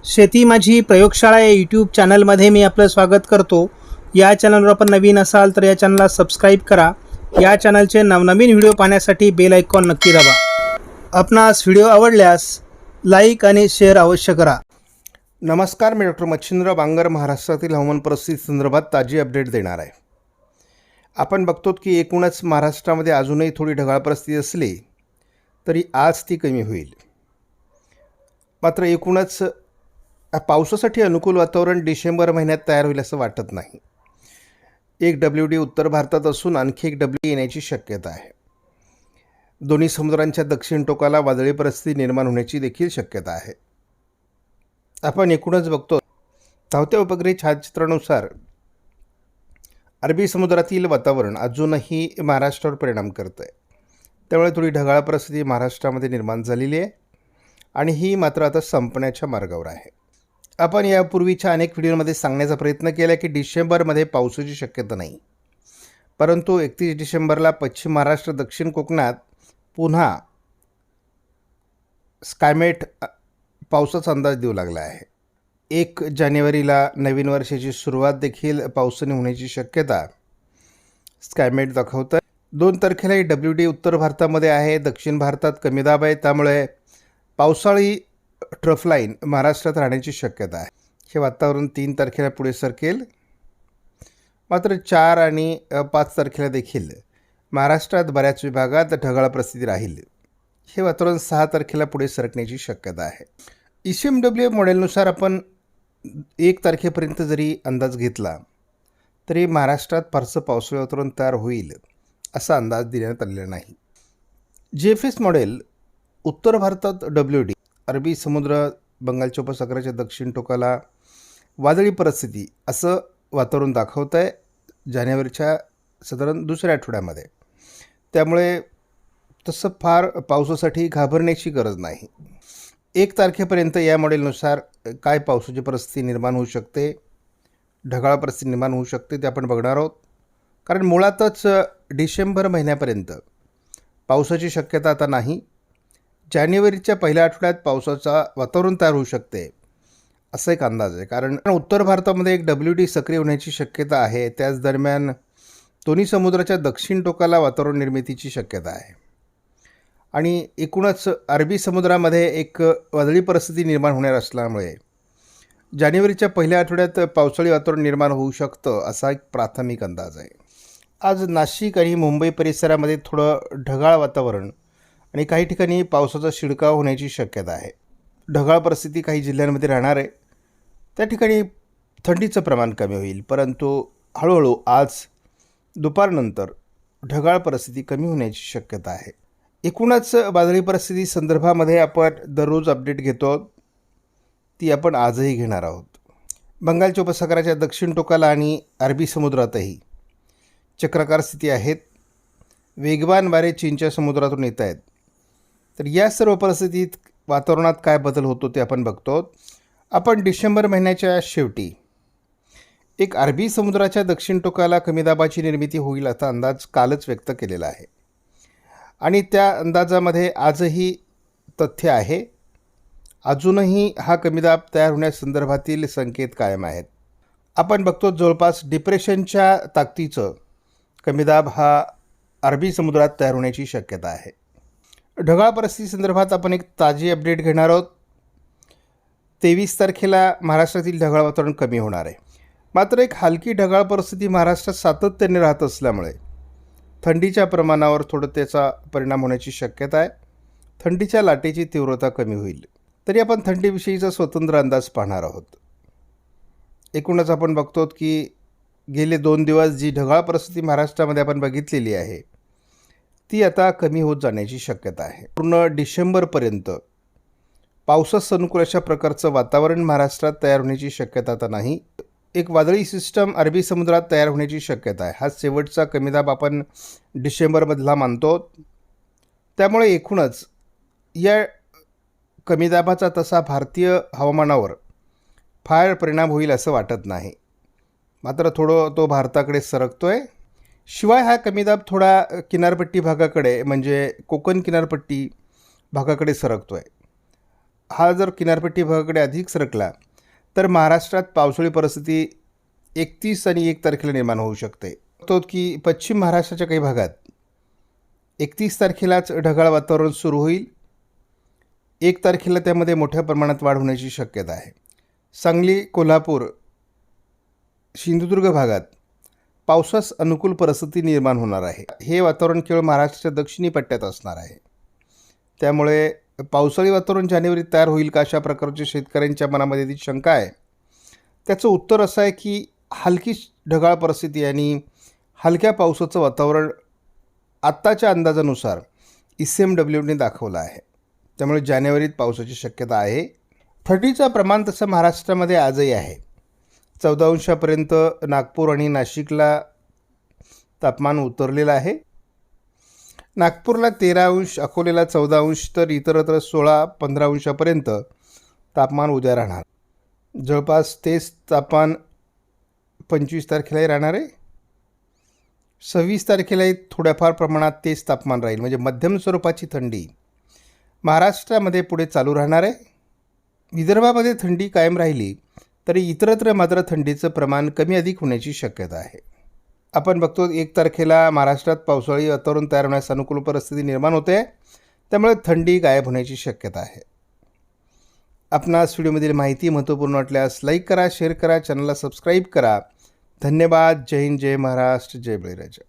शेती माझी प्रयोगशाळा या यूट्यूब चॅनलमध्ये मी आपलं स्वागत करतो. या चॅनलवर आपण नवीन असाल तर या चॅनलला सबस्क्राईब करा. या चॅनलचे नवनवीन व्हिडिओ पाहण्यासाठी बेल आयकॉन नक्की दाबा. आपणास व्हिडिओ आवडल्यास लाईक आणि शेअर अवश्य करा. नमस्कार, मी डॉक्टर मच्छिंद्र बांगर महाराष्ट्रातील हवामान परिस्थिती संदर्भात ताजी अपडेट देणार आहे. आपण बघतो की एकूणच महाराष्ट्रामध्ये अजूनही थोडी ढगाळ परिस्थिती असली तरी आज ती कमी होईल. मात्र एकूणच पावसासाठी अनुकूल वातावरण डिसेंबर महिन्यात तयार होईल असं वाटत नाही. एक WD उत्तर भारतात असून आणखी एक WD येण्याची शक्यता आहे. दोन्ही समुद्रांच्या दक्षिण टोकाला वादळी परिस्थिती निर्माण होण्याची देखील शक्यता आहे. आपण एकूणच बघतो धावत्या उपग्रही छायाचित्रानुसार अरबी समुद्रातील वातावरण अजूनही महाराष्ट्रावर परिणाम करतं आहे. त्यामुळे थोडी ढगाळ परिस्थिती महाराष्ट्रामध्ये निर्माण झालेली आहे आणि ही मात्र आता संपण्याच्या मार्गावर आहे. आपण यापूर्वीच्या अनेक व्हिडिओमध्ये सांगण्याचा प्रयत्न केला की डिसेंबरमध्ये पावसाची शक्यता नाही, परंतु 31 डिसेंबरला पश्चिम महाराष्ट्र दक्षिण कोकणात पुन्हा स्कायमेट पावसाचा अंदाज देऊ लागला आहे. 1 जानेवारीला नवीन वर्षाची सुरुवात देखील पावसाने होण्याची शक्यता स्कायमेट दाखवतं. 2 तारखेला WD उत्तर भारतामध्ये आहे, दक्षिण भारतात कमी दाब आहे, त्यामुळे पावसाळी ट्रफलाईन महाराष्ट्रात राहण्याची शक्यता आहे. हे वातावरण 3 तारखेला पुढे सरकेल. मात्र 4 आणि 5 तारखेला देखील महाराष्ट्रात बऱ्याच विभागात ढगाळ परिस्थिती राहील. हे वातावरण 6 तारखेला पुढे सरकण्याची शक्यता आहे. ECMWF मॉडेलनुसार आपण 1 तारखेपर्यंत जरी अंदाज घेतला तरी महाराष्ट्रात फारसं पावसाळी वातावरण तयार होईल असा अंदाज देण्यात आलेला नाही. GFS मॉडेल उत्तर भारतात WD, अरबी समुद्र, बंगालच्या उपसागराच्या दक्षिण टोकाला वादळी परिस्थिती असं वातावरण दाखवतं आहे जानेवारीच्या साधारण दुसऱ्या आठवड्यामध्ये. त्यामुळे तसं फार पावसासाठी घाबरण्याची गरज नाही. 1 तारखेपर्यंत या मॉडेलनुसार काय पावसाची परिस्थिती निर्माण होऊ शकते, ढगाळ परिस्थिती निर्माण होऊ शकते ते आपण बघणार आहोत. कारण मुळातच डिसेंबर महिन्यापर्यंत पावसाची शक्यता आता नाही. जानेवारीच्या पहिल्या आठवड्यात पावसाचा वातावरण तयार होऊ शकते असा एक अंदाज आहे. कारण उत्तर भारतामध्ये एक WD सक्रिय होण्याची शक्यता आहे. त्याच दरम्यान दोन्ही समुद्राच्या दक्षिण टोकाला वातावरण निर्मितीची शक्यता आहे आणि एकूणच अरबी समुद्रामध्ये एक वादळी परिस्थिती निर्माण होणार असल्यामुळे जानेवारीच्या पहिल्या आठवड्यात पावसाळी वातावरण निर्माण होऊ शकतं असा एक प्राथमिक अंदाज आहे. आज नाशिक आणि मुंबई परिसरामध्ये थोडं ढगाळ वातावरण आणि काही ठिकाणी पावसाचा शिडकाव होण्याची शक्यता आहे. ढगाळ परिस्थिती काही जिल्ह्यांमध्ये राहणार आहे. त्या ठिकाणी थंडीचं प्रमाण कमी होईल, परंतु हळूहळू आज दुपारनंतर ढगाळ परिस्थिती कमी होण्याची शक्यता आहे. एकूणच वादळी परिस्थिती संदर्भामध्ये आपण दररोज अपडेट घेतो, ती आपण आजही घेणार आहोत. बंगालच्या उपसागराच्या दक्षिण टोकाला आणि अरबी समुद्रातही चक्राकार स्थिती आहेत. वेगवान वारे चीनच्या समुद्रातून येत आहेत. तर या सर्व परिस्थितीत वातावरणात काय बदल होतो ते आपण बघतो. आपण डिसेंबर महिन्याच्या शेवटी एक अरबी समुद्राच्या दक्षिण टोकाला कमी दाबाची निर्मिती होईल असा अंदाज कालच व्यक्त केलेला आहे आणि त्या अंदाजामध्ये आजही तथ्य आहे. अजूनही हा कमी दाब तयार होण्यासंदर्भातील संकेत कायम आहेत. आपण बघतो जवळपास डिप्रेशनच्या ताकदीचं कमी दाब हा अरबी समुद्रात तयार होण्याची शक्यता आहे. ढगाळ परिस्थिती संदर्भात आपण एक ताजी अपडेट घेणार आहोत. 23 तारखेला महाराष्ट्रातील ढगाळ वातावरण कमी होणार आहे. मात्र एक हलकी ढगाळ परिस्थिती महाराष्ट्रात सातत्याने राहत असल्यामुळे थंडीच्या प्रमाणावर थोडं त्याचा परिणाम होण्याची शक्यता आहे. थंडीच्या लाटेची तीव्रता कमी होईल. तरी आपण थंडीविषयीचा स्वतंत्र अंदाज पाहणार आहोत. एकूणच आपण बघतो की गेले 2 दिवस जी ढगाळ परिस्थिती महाराष्ट्रामध्ये आपण बघितलेली आहे ती आता कमी होत जाण्याची शक्यता आहे. पूर्ण डिसेंबरपर्यंत पावसास अनुकूल अशा प्रकारचं वातावरण महाराष्ट्रात तयार होण्याची शक्यता आता नाही. एक वादळी सिस्टम अरबी समुद्रात तयार होण्याची शक्यता आहे. हा शेवटचा कमी दाब आपण डिसेंबरमधला मानतो. त्यामुळे एकूणच या कमी दाबाचा तसा भारतीय हवामानावर फार परिणाम होईल असं वाटत नाही. मात्र थोडं तो भारताकडे सरकतो आहे. शिवाय हा कमी दाब थोडा किनारपट्टी भागाकडे म्हणजे कोकण किनारपट्टी भागाकडे सरकतो आहे. हा जर किनारपट्टी भागाकडे अधिक सरकला तर महाराष्ट्रात पावसाळी परिस्थिती 31 आणि 1 तारखेला निर्माण होऊ शकते. तो की पश्चिम महाराष्ट्राच्या काही भागात 31 तारखेलाच ढगाळ वातावरण सुरू होईल. 1 तारखेला त्यामध्ये मोठ्या प्रमाणात वाढ होण्याची शक्यता आहे. सांगली, कोल्हापूर, सिंधुदुर्ग भागात पावसास अनुकूल परिस्थिती निर्माण होणार आहे. हे वातावरण केवळ महाराष्ट्राच्या दक्षिणी पट्ट्यात असणार आहे. त्यामुळे पावसाळी वातावरण जानेवारीत तयार होईल का, अशा प्रकारची शेतकऱ्यांच्या मनामध्ये ती शंका आहे. त्याचं उत्तर असं आहे की हलकी ढगाळ परिस्थिती आणि हलक्या पावसाचं वातावरण आत्ताच्या अंदाजानुसार ICMWने दाखवलं आहे. त्यामुळे जानेवारीत पावसाची शक्यता आहे. थंडीचं प्रमाण तसं महाराष्ट्रामध्ये आजही आहे. 14 अंशापर्यंत नागपूर आणि नाशिकला तापमान उतरलेलं आहे. नागपूरला 13 अंश, अकोल्याला 14 अंश, तर इतरत्र 16-15 अंशापर्यंत तापमान उद्या राहणार. जवळपास तेच तापमान 25 तारखेलाही राहणार आहे. 26 तारखेलाही थोड्याफार प्रमाणात तेच तापमान राहील. म्हणजे मध्यम स्वरूपाची थंडी महाराष्ट्रामध्ये पुढे चालू राहणार आहे. विदर्भामध्ये थंडी कायम राहिली तरी इतरत्र मात्र थंडीचं प्रमाण कमी अधिक होण्याची शक्यता आहे. आपण बघतो 1 तारखेला महाराष्ट्रात पावसाळी वातावरण तयार होण्यास अनुकूल परिस्थिती निर्माण होते. त्यामुळे थंडी गायब होण्याची शक्यता आहे. आपणास व्हिडिओमधील माहिती महत्त्वपूर्ण वाटल्यास लाईक करा, शेअर करा, चॅनलला सबस्क्राईब करा. धन्यवाद. जय हिंद, जय महाराष्ट्र, जय बळीराजा.